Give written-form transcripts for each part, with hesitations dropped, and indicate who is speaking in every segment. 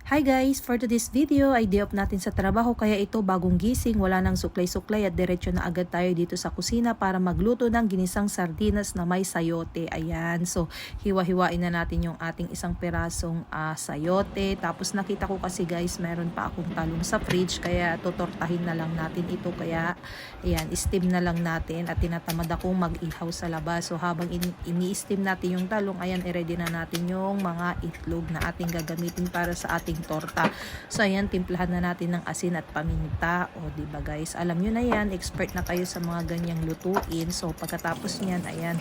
Speaker 1: Hi guys! For today's video ay day off natin sa trabaho kaya ito bagong gising, wala nang suklay-suklay at diretso na agad tayo dito sa kusina para magluto ng ginisang sardinas na may sayote. Ayan, so hiwa-hiwain na natin yung ating isang pirasong sayote. Tapos nakita ko kasi guys meron pa akong talong sa fridge kaya tutortahin na lang natin ito. Kaya ayan, steam na lang natin at tinatamad akong mag-ihaw sa labas. So habang ini-steam natin yung talong, ayan, i-ready na natin yung mga itlog na ating gagamitin para sa ating torta. So ayan, timplahan na natin ng asin at paminta. O diba guys, alam nyo na yan, expert na kayo sa mga ganyang lutuin. So pagkatapos nyan, ayan,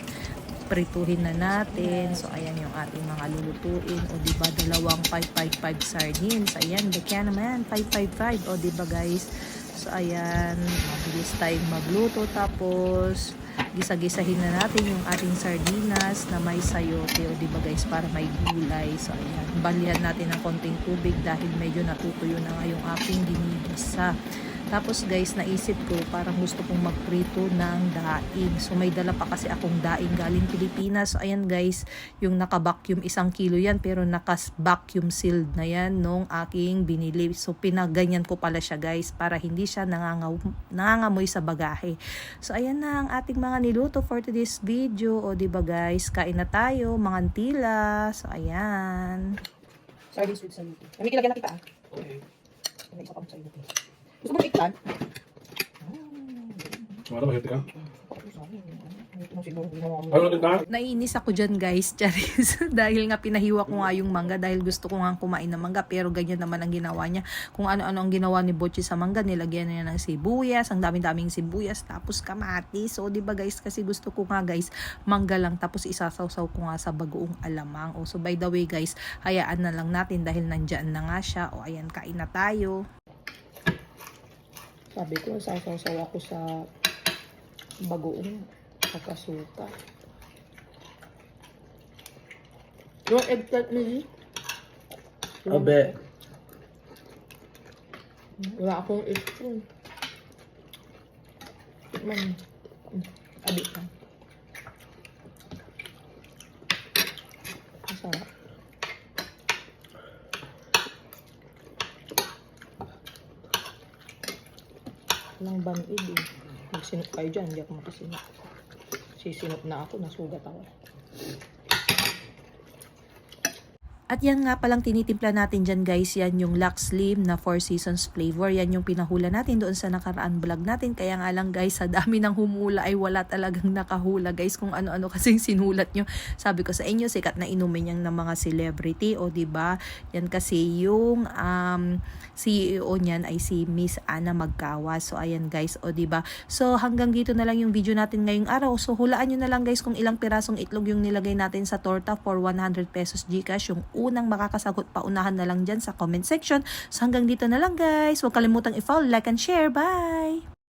Speaker 1: prituhin na natin. So ayan yung ating mga lulutuin. O diba, dalawang 555 sardines. Ayan, kaya naman 555. O diba guys, so ayan, mabilis tayong magluto. Tapos gisa-gisahin na natin yung ating sardinas na may sayote, o diba guys, para may gulay. So ayan, balihan natin ng konting tubig dahil medyo natutuyo na nga yung aking ginigisa. Tapos guys, naisip ko parang gusto kong magprito ng daing. So may dala pa kasi akong daing galing Pilipinas. So ayan guys, yung naka-vacuum 1 kilo yan, pero naka-vacuum sealed na yan nung aking binili. So pinaganyan ko pala siya guys para hindi siya nangangamoy sa bagahe. So ayan na ang ating mga niluto for today's video. O diba guys, kain na tayo, mga antila. So ayan.
Speaker 2: Sardines with sayote. Namikilagyan na kita Okay. May isa pang sayote. Gusto mo tiklan?
Speaker 3: Ano, mahirap ka?
Speaker 2: Ano
Speaker 3: din ka?
Speaker 1: Naiinis ako dyan guys, charis. Dahil nga pinahiwa ko nga yung mangga dahil gusto ko nga kumain ng mangga, pero ganyan naman ang ginawa niya. Kung ano-ano ang ginawa ni Botchi sa mangga, nilagyan niya ng sibuyas, ang daming-daming sibuyas, tapos kamatis. So diba guys, kasi gusto ko nga guys, mangga lang, tapos isasawsaw ko nga sa bagoong alamang. O so by the way guys, hayaan na lang natin dahil nandyan na nga siya. O ayan, kain na tayo.
Speaker 2: Sabi ko, sasaw-saw ako sa bagoong kakasuka. Yung eggplant ni
Speaker 3: Abe.
Speaker 2: wala akong spoon. Tikman. Abi ka. Masarap. Walang bang-id eh. Magsinop kayo dyan, hindi ako makasinop. Sisinop na ako, nasugat ako.
Speaker 1: At yan nga palang tinitimpla natin dyan guys, yan yung Lux Slim na 4 Seasons flavor. Yan yung pinahula natin doon sa nakaraan vlog natin. Kaya nga lang guys, sa dami ng humula ay wala talagang nakahula guys. Kung ano-ano kasing sinulat nyo. Sabi ko sa inyo, sikat na inumin yan ng mga celebrity. O diba, yan kasi yung CEO niyan ay si Miss Ana Magkawas. So ayan guys, o diba. So hanggang dito na lang yung video natin ngayong araw. So hulaan nyo na lang guys kung ilang pirasong itlog yung nilagay natin sa torta for 100 pesos GCash. Yung unang makakasagot, paunahan na lang dyan sa comment section. So hanggang dito na lang guys. Huwag kalimutang i-follow, like and share. Bye!